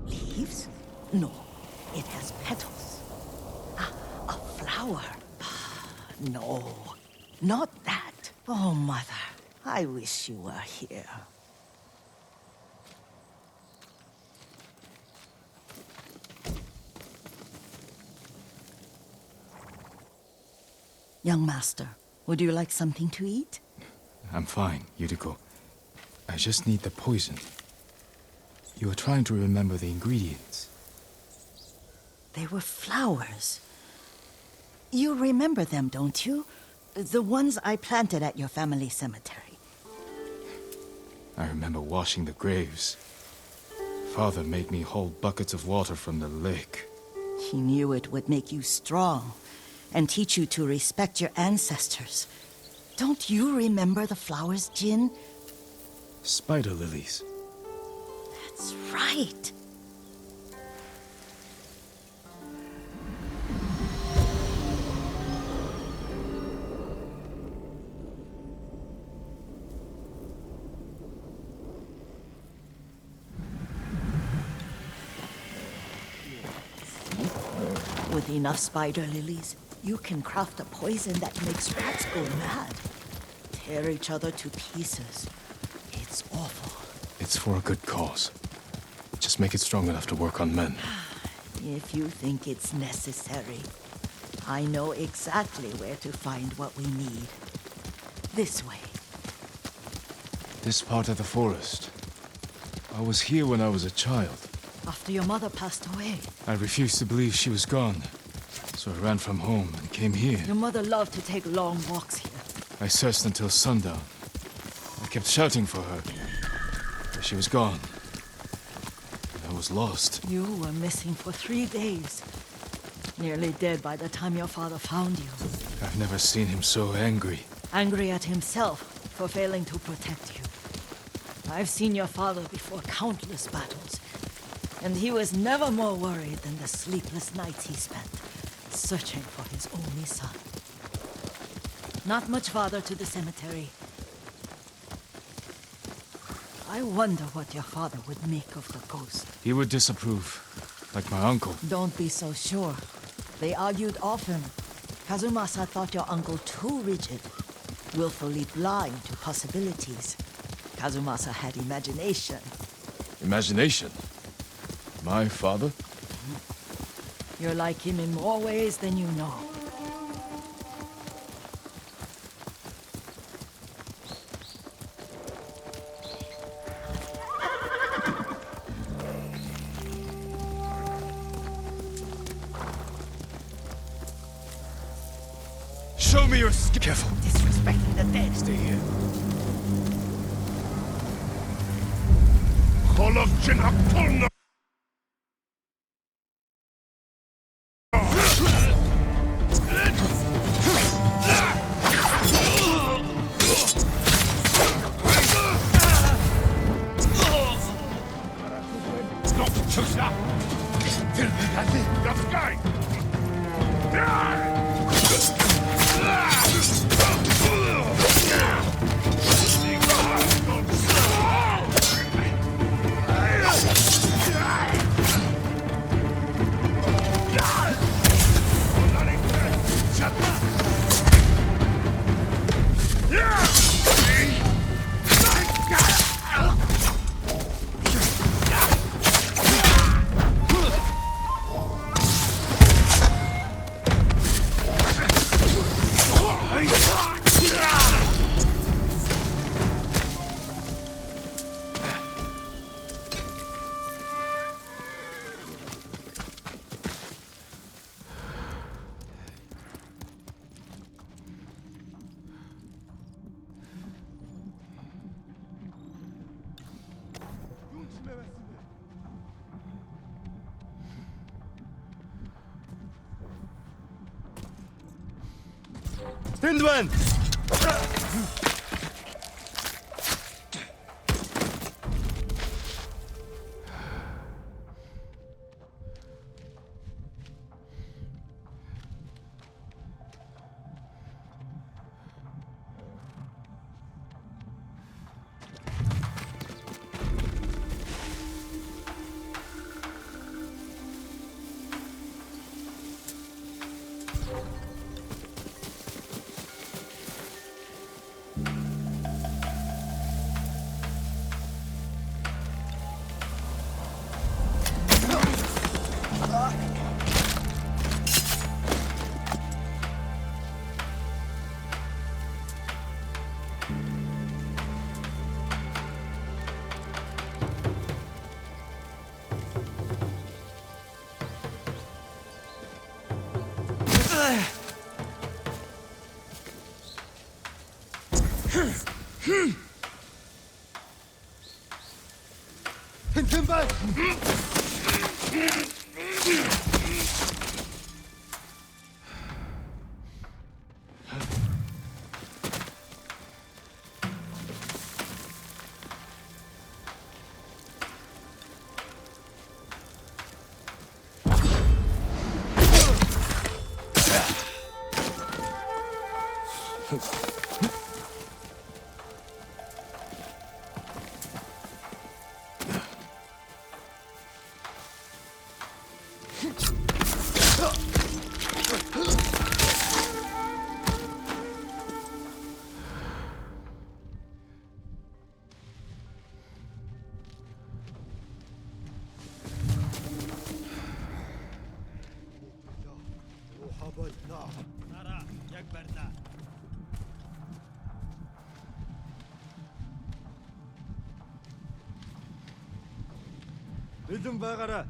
Leaves? No, it has petals. Ah, a flower. No, not that. Oh, Mother, I wish you were here. Young master, would you like something to eat? I'm fine, Yuriko. I just need the poison. You were trying to remember the ingredients. They were flowers. You remember them, don't you? The ones I planted at your family cemetery. I remember washing the graves. Father made me hold buckets of water from the lake. He knew it would make you strong and teach you to respect your ancestors. Don't you remember the flowers, Jin? Spider lilies. That's right. With enough spider lilies, you can craft a poison that makes rats go mad. Tear each other to pieces. It's awful. It's for a good cause. Just make it strong enough to work on men. If you think it's necessary, I know exactly where to find what we need. This way. This part of the forest. I was here when I was a child. After your mother passed away. I refused to believe she was gone. So I ran from home and came here. Your mother loved to take long walks here. I searched until sundown. I kept shouting for her. But she was gone. And I was lost. You were missing for 3 days. Nearly dead by the time your father found you. I've never seen him so angry. Angry at himself for failing to protect you. I've seen your father before countless battles. And he was never more worried than the sleepless nights he spent searching for his only son. Not much farther to the cemetery. I wonder what your father would make of the ghost. He would disapprove, like my uncle. Don't be so sure. They argued often. Kazumasa thought your uncle too rigid, willfully blind to possibilities. Kazumasa had imagination. Imagination? My father? You're like him in more ways than you know. Show me your skill. Careful. Disrespecting the dead. Stay here. Hindman! 튼튼발! 좀 봐가라.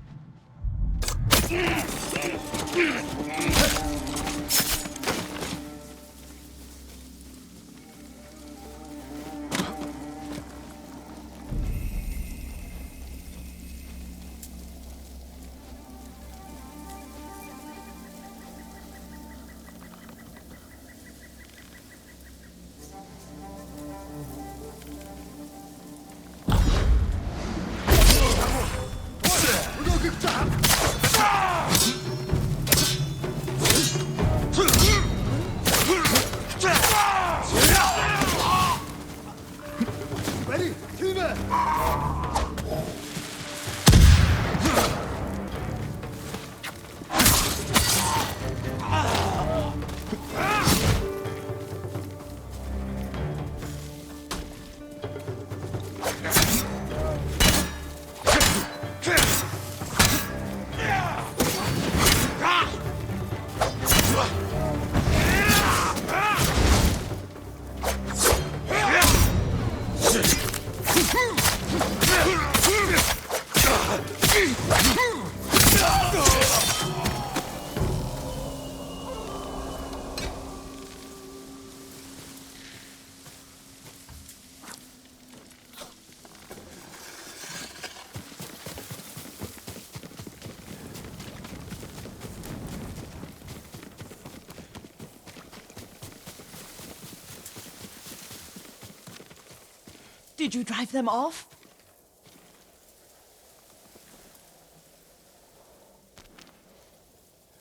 Did you drive them off?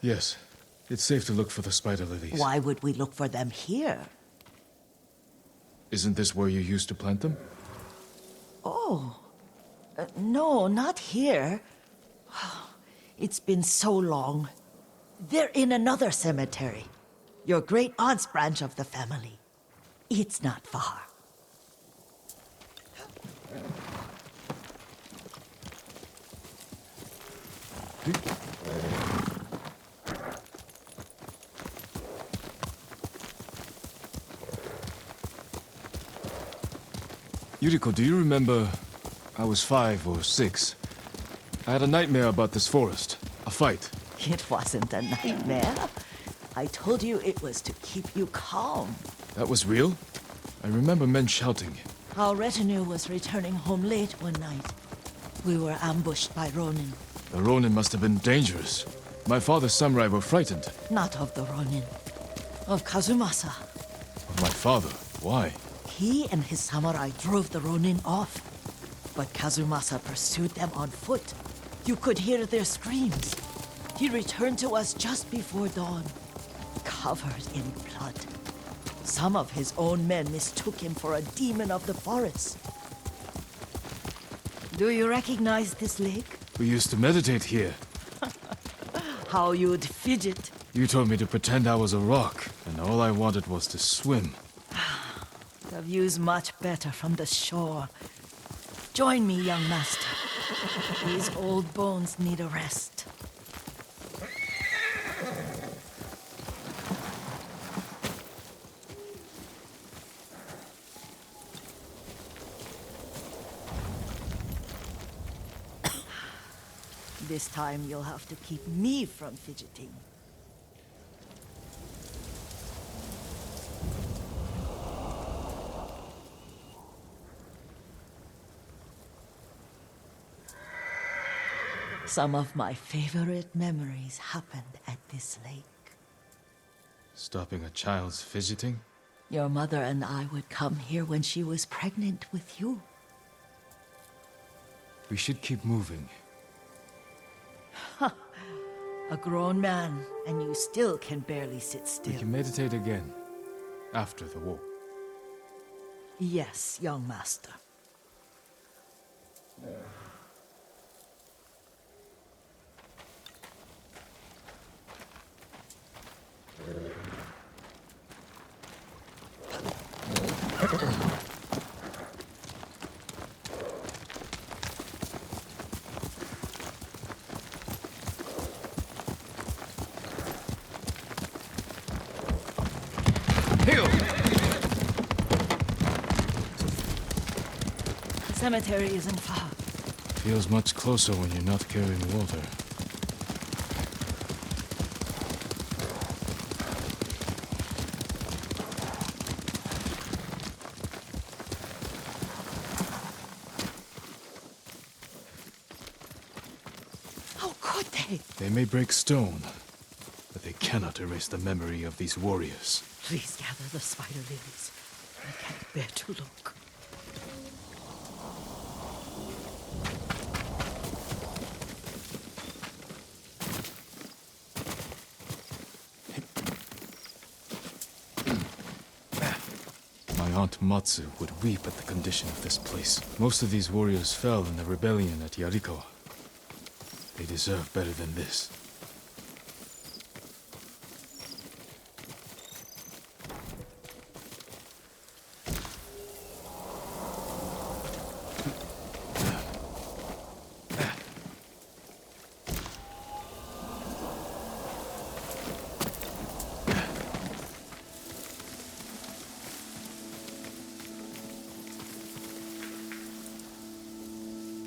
Yes. It's safe to look for the spider lilies. Why would we look for them here? Isn't this where you used to plant them? Oh. No, not here. It's been so long. They're in another cemetery. Your great-aunt's branch of the family. It's not far. Yuriko, do you remember? I was 5 or 6. I had a nightmare about this forest. A fight. It wasn't a nightmare. I told you it was to keep you calm. That was real? I remember men shouting. Our retinue was returning home late one night. We were ambushed by Ronin. The Ronin must have been dangerous. My father's samurai were frightened. Not of the Ronin. Of Kazumasa. My father? Why? He and his samurai drove the Ronin off. But Kazumasa pursued them on foot. You could hear their screams. He returned to us just before dawn, covered in blood. Some of his own men mistook him for a demon of the forest. Do you recognize this lake? We used to meditate here. How you'd fidget. You told me to pretend I was a rock, and all I wanted was to swim. The view's much better from the shore. Join me, young master. These old bones need a rest. This time you'll have to keep me from fidgeting. Some of my favorite memories happened at this lake. Stopping a child's fidgeting? Your mother and I would come here when she was pregnant with you. We should keep moving. A grown man, and you still can barely sit still. We can meditate again. After the war. Yes, young master. The cemetery isn't far. Feels much closer when you're not carrying water. How could they? They may break stone, but they cannot erase the memory of these warriors. Please gather the spider lilies. I can't bear to look. My Aunt Matsu would weep at the condition of this place. Most of these warriors fell in the rebellion at Yarikawa. They deserve better than this.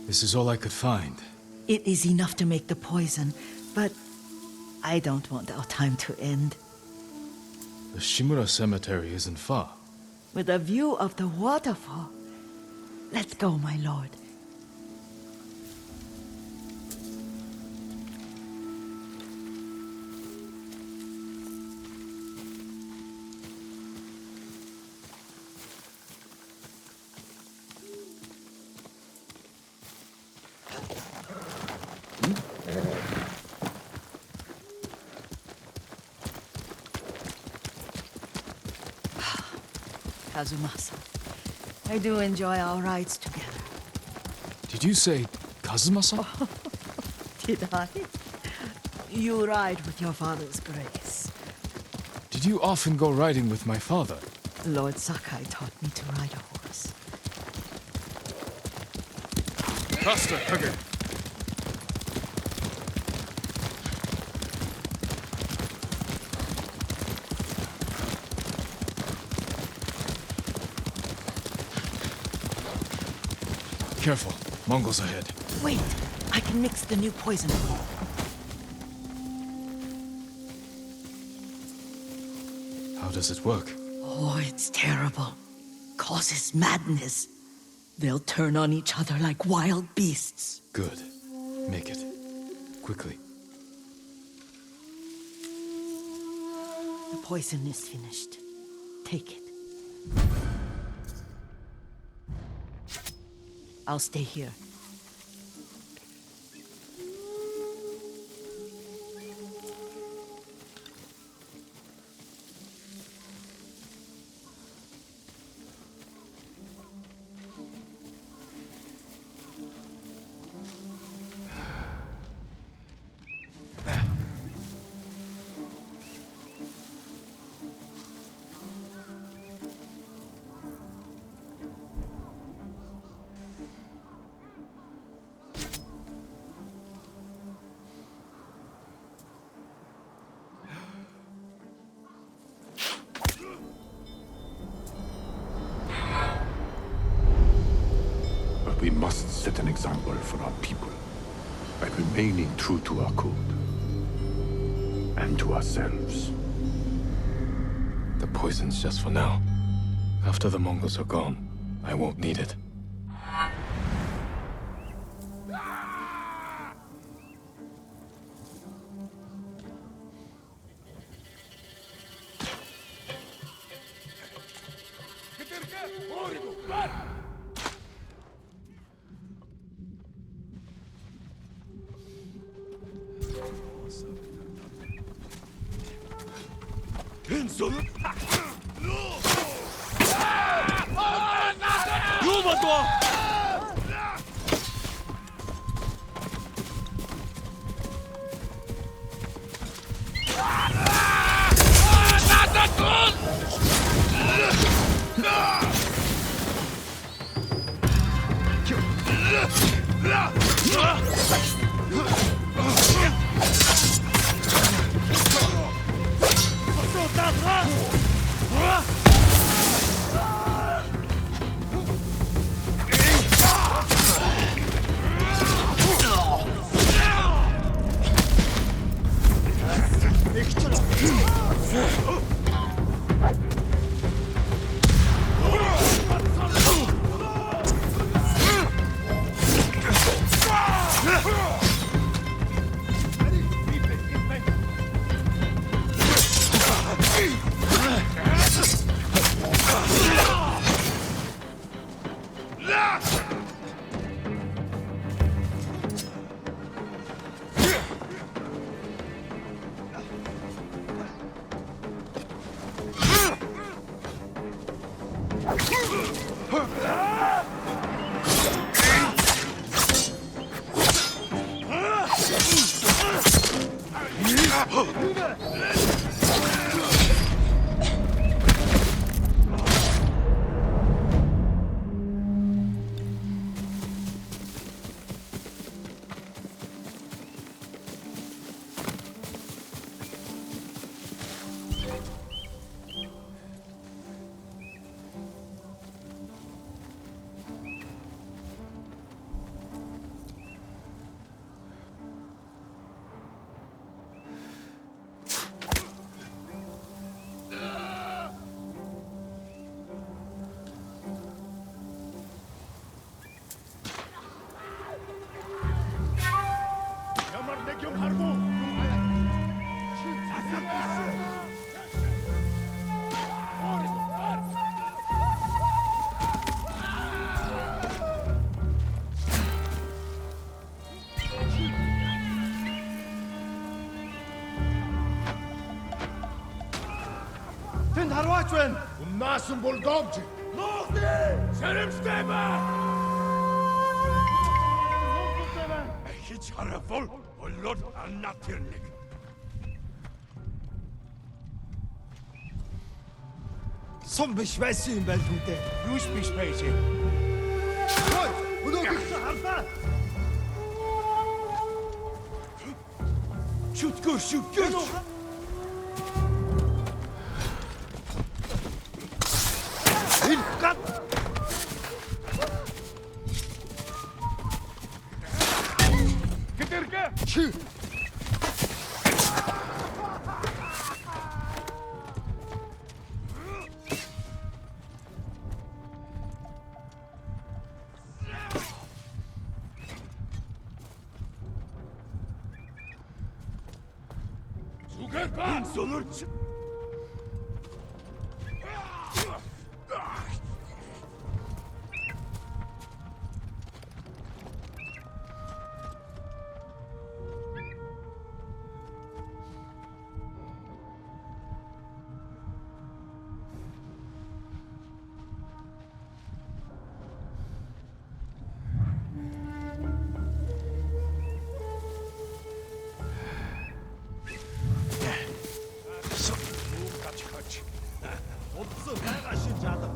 This is all I could find. It is enough to make the poison, but I don't want our time to end. The Shimura Cemetery isn't far. With a view of the waterfall. Let's go, my lord. Kazumasa, I do enjoy our rides together. Did you say Kazuma-san? Did I? You ride with your father's grace. Did you often go riding with my father? Lord Sakai taught me to ride a horse. Faster, Hugger! Careful, Mongols ahead. Wait, I can mix the new poison. How does it work? Oh, it's terrible. Causes madness. They'll turn on each other like wild beasts. Good. Make it. Quickly. The poison is finished. Take it. I'll stay here. We must set an example for our people by remaining true to our code and to ourselves. The poison's just for now. After the Mongols are gone, I won't need it. Тэнд харваач байна. Умнаасан булдогч. Нуугдээ! Сэрэмжтэй ба. Хич харафол боллоо аннатэрник. Сум биш байсан юм байна үү дээ. Юуш биш байж. Ой, өнөөгөө харлаа. Шүтгэж. Гад. Гэтэргэ. Чи. Зүгээр ба. Сонорч. Удсан байгаа шин жаалга.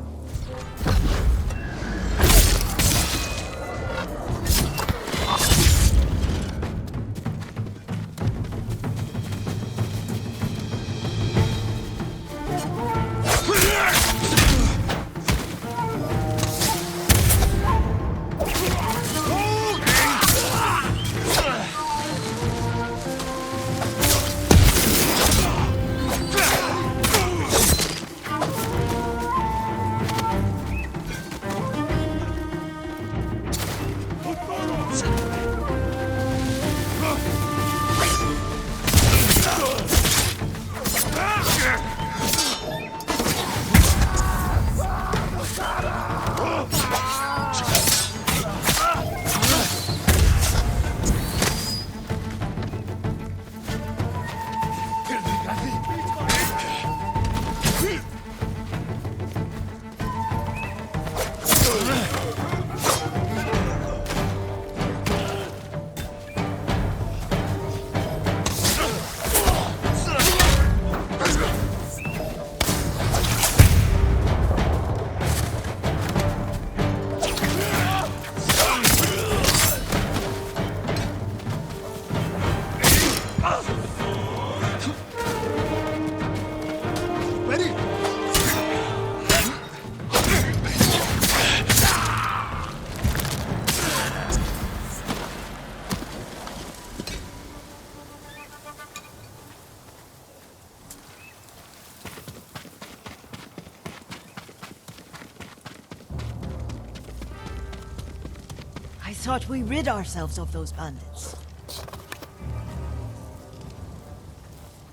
thought we rid ourselves of those bandits.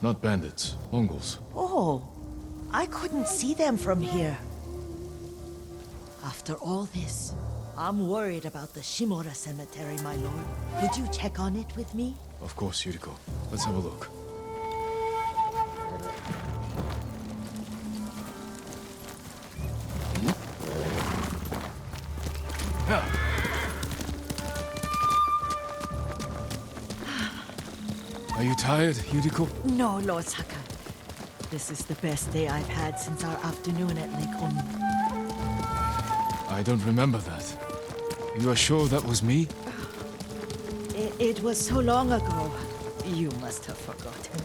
Not bandits, Mongols. Oh, I couldn't see them from here. After all this, I'm worried about the Shimura cemetery, my lord. Would you check on it with me? Of course, Yuriko. Let's have a look. Are you tired, Yuriko? No, Lord Sakai. This is the best day I've had since our afternoon at Lake Oni. I don't remember that. You are sure that was me? It was so long ago. You must have forgotten.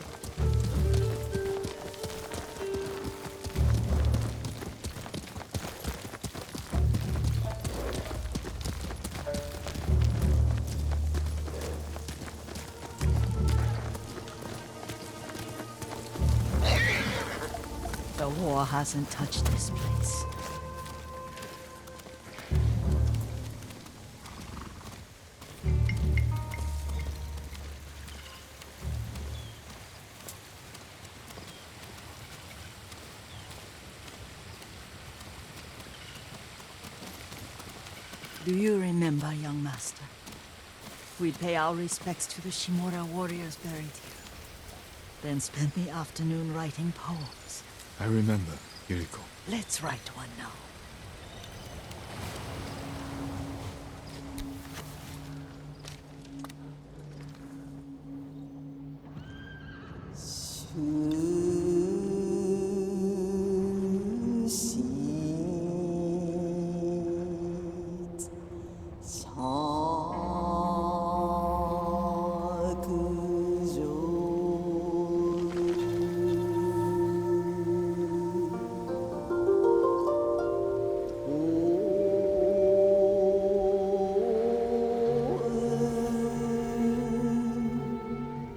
The war hasn't touched this place. Do you remember, young master? We'd pay our respects to the Shimura warriors buried here. Then spend the afternoon writing poems. I remember, Yuriko. Let's write one now.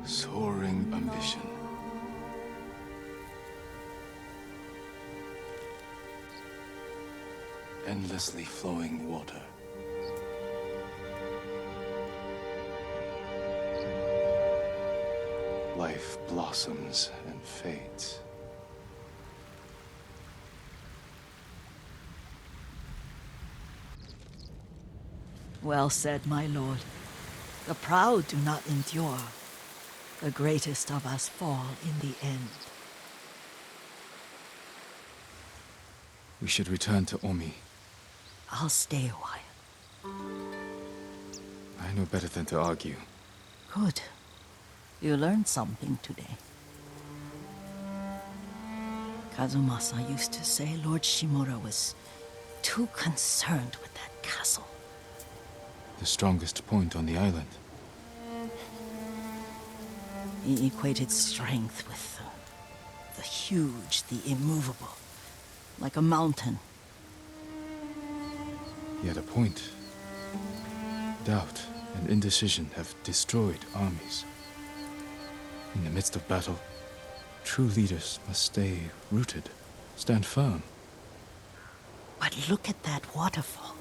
Soaring ambition. Endlessly flowing water. Life blossoms and fades. Well said, my lord. The proud do not endure. The greatest of us fall in the end. We should return to Omi. I'll stay a while. I know better than to argue. Good. You learned something today. Kazumasa used to say Lord Shimura was too concerned with that castle. The strongest point on the island. He equated strength with the huge, the immovable, like a mountain. He had a point. Doubt and indecision have destroyed armies. In the midst of battle, true leaders must stay rooted, stand firm. But look at that waterfall.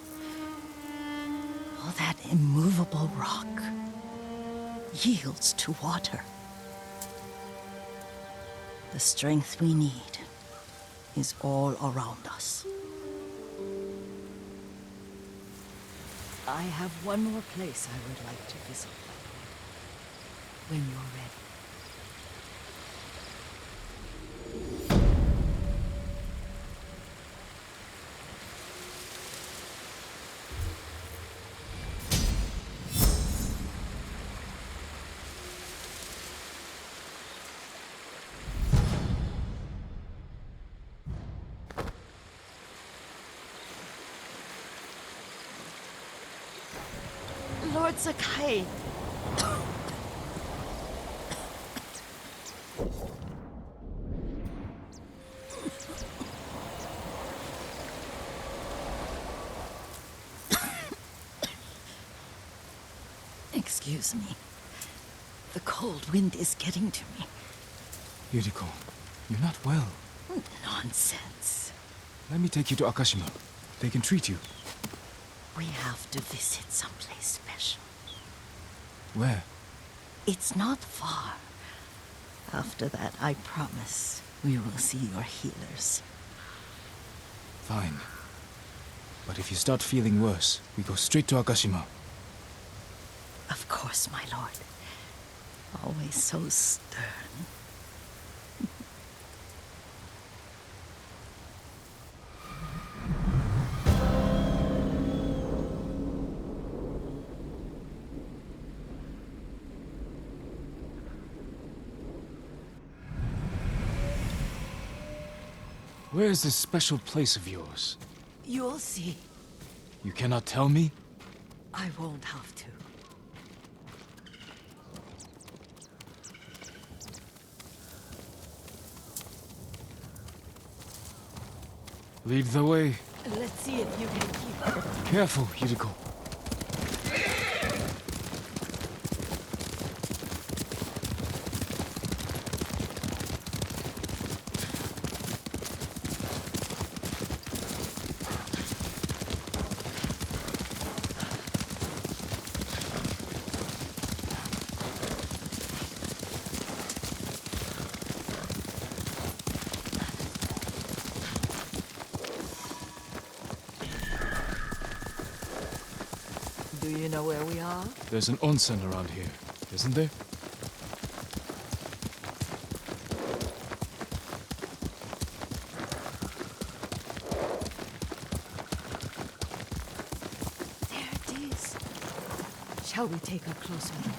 All that immovable rock yields to water. The strength we need is all around us. I have one more place I would like to visit, when you're ready. Lord Sakai. Excuse me. The cold wind is getting to me. Yuriko, you're not well. Nonsense. Let me take you to Akashima. They can treat you. We have to visit someplace special. Where? It's not far. After that, I promise, we will see your healers. Fine. But if you start feeling worse, we go straight to Akashima. Of course, my lord. Always so stern. Where is this special place of yours? You'll see. You cannot tell me? I won't have to. Lead the way. Let's see if you can keep up. Careful, Yuriko. Do you know where we are? There's an onsen around here, isn't there? There it is. Shall we take a closer look?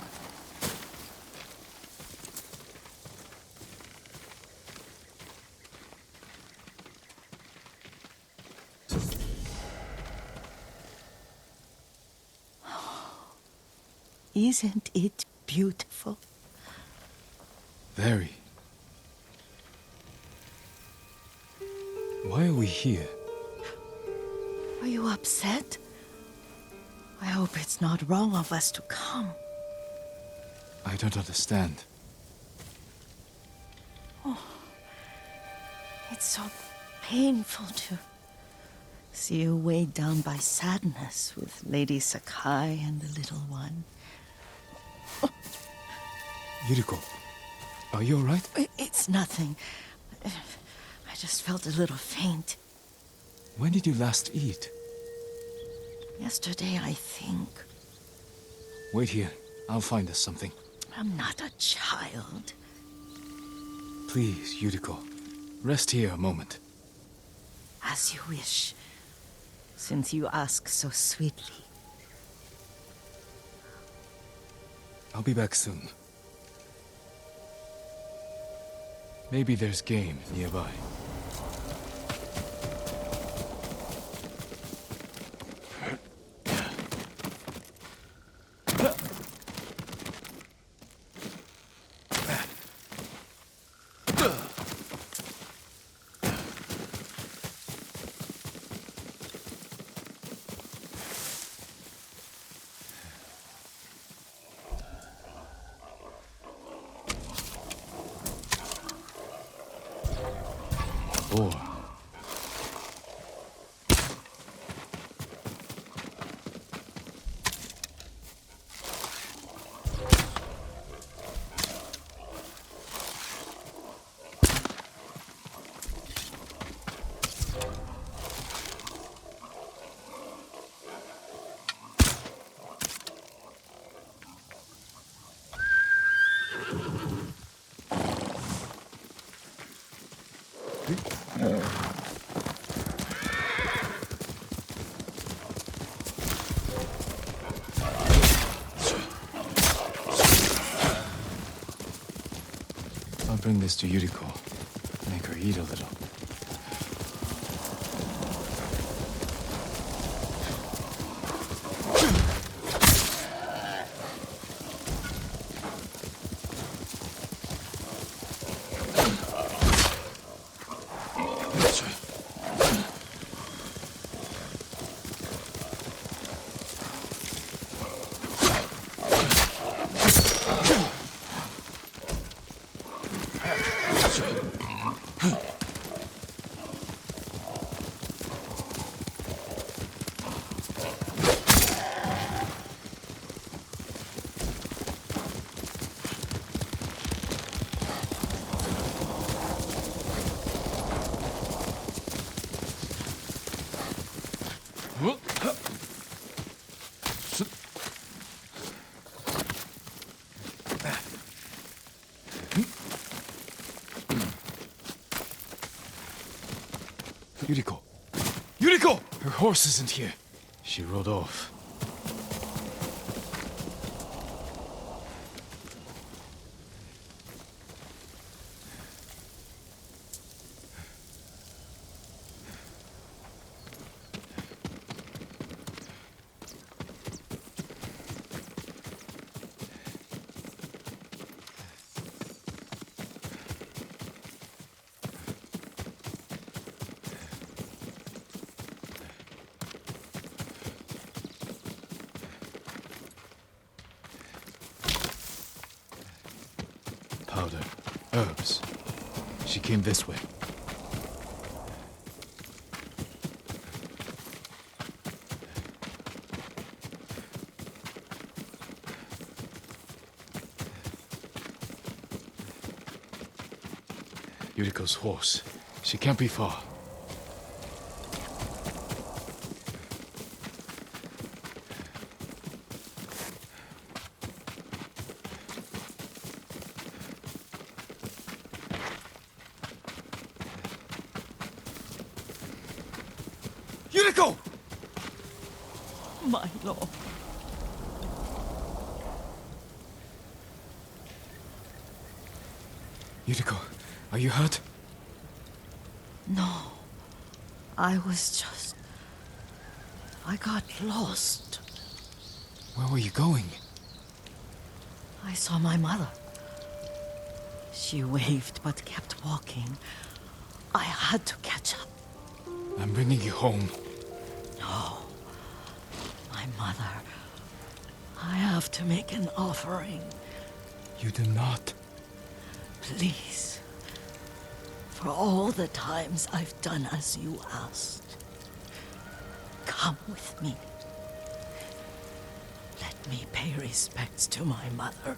Isn't it beautiful? Very. Why are we here? Are you upset? I hope it's not wrong of us to come. I don't understand. It's so painful to see you weighed down by sadness with Lady Sakai and the little one. Yuriko, are you alright? It's nothing. I just felt a little faint. When did you last eat? Yesterday, I think. Wait here. I'll find us something. I'm not a child. Please, Yuriko. Rest here a moment. As you wish, since you ask so sweetly. I'll be back soon. Maybe there's game nearby. Or I'll bring this to Yuriko. Make her eat a little. Yuriko! Yuriko! Her horse isn't here. She rode off. Powder. Herbs. She came this way. Yuriko's horse. She can't be far. Yuriko! My lord. Yuriko, are you hurt? No. I was just... I got lost. Where were you going? I saw my mother. She waved but kept walking. I had to catch up. I'm bringing you home. No. My mother. I have to make an offering. You do not. Please. For all the times I've done as you asked. Come with me. Let me pay respects to my mother.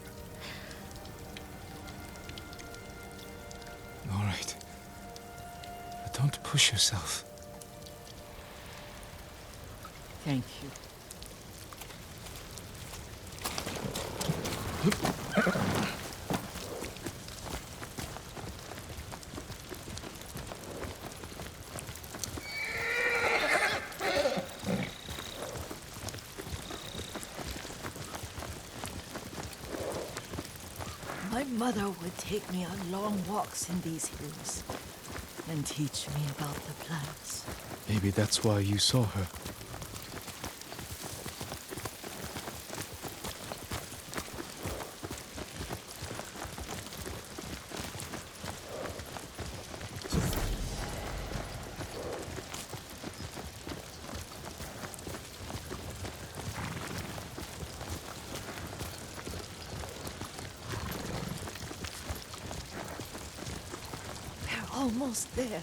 All right. But don't push yourself. Thank you. My mother would take me on long walks in these hills and teach me about the plants. Maybe that's why you saw her. We're almost there.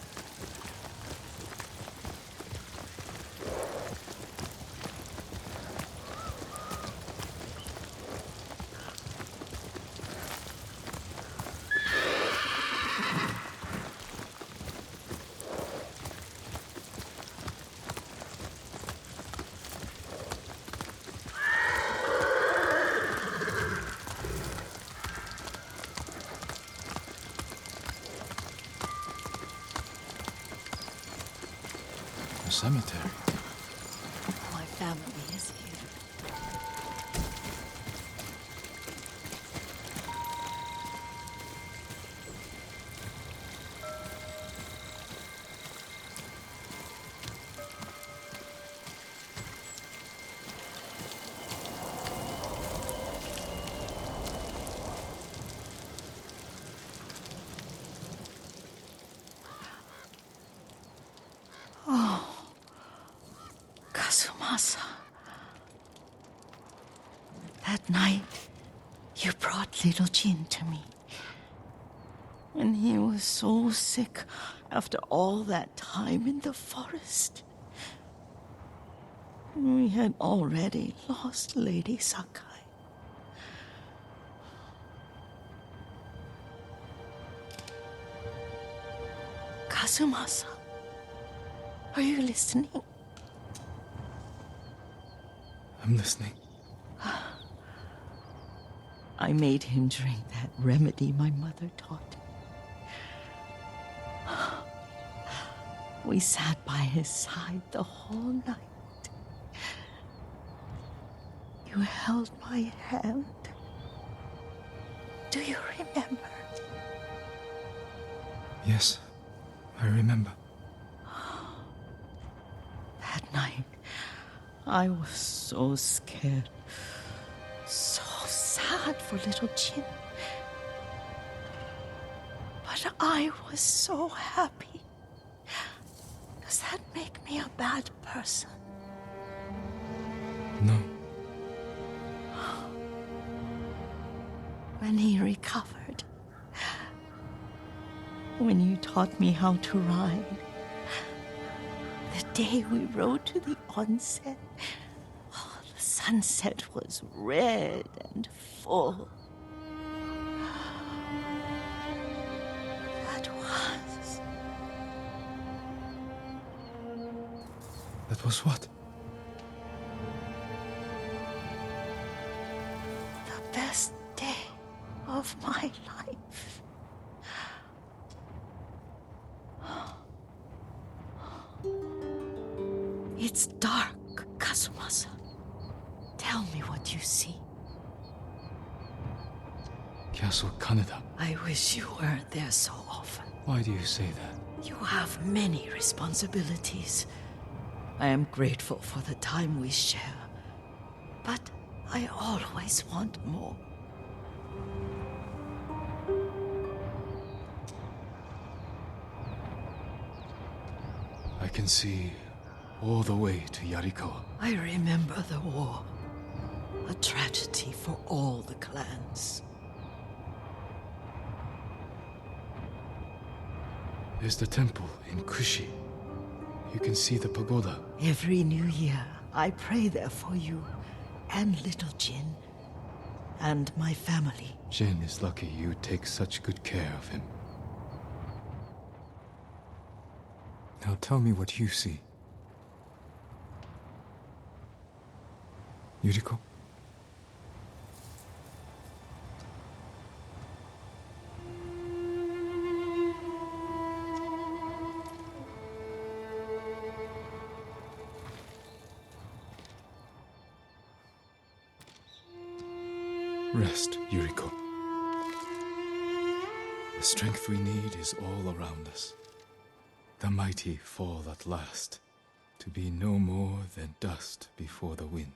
A cemetery. My family is here. Kazumasa. That night, you brought little Jin to me. And he was so sick after all that time in the forest. We had already lost Lady Sakai. Kazumasa, are you listening? I'm listening. I made him drink that remedy my mother taught him. We sat by his side the whole night. You held my hand. Do you remember? Yes, I remember. That night, I was so scared, so sad for little Jin. But I was so happy. Does that make me a bad person? No. When he recovered, when you taught me how to ride, the day we rode to the onsen, oh, the sunset was red and full. That was what? The best day of my life. It's dark, Kazumasa. Tell me what you see. Castle Kaneda. I wish you weren't there so often. Why do you say that? You have many responsibilities. I am grateful for the time we share, but I always want more. I can see all the way to Yarikawa. I remember the war, a tragedy for all the clans. There's the temple in Kushi. You can see the pagoda. Every new year, I pray there for you, and little Jin, and my family. Jin is lucky you take such good care of him. Now tell me what you see. Yuriko? Rest, Yuriko. The strength we need is all around us. The mighty fall at last, to be no more than dust before the wind.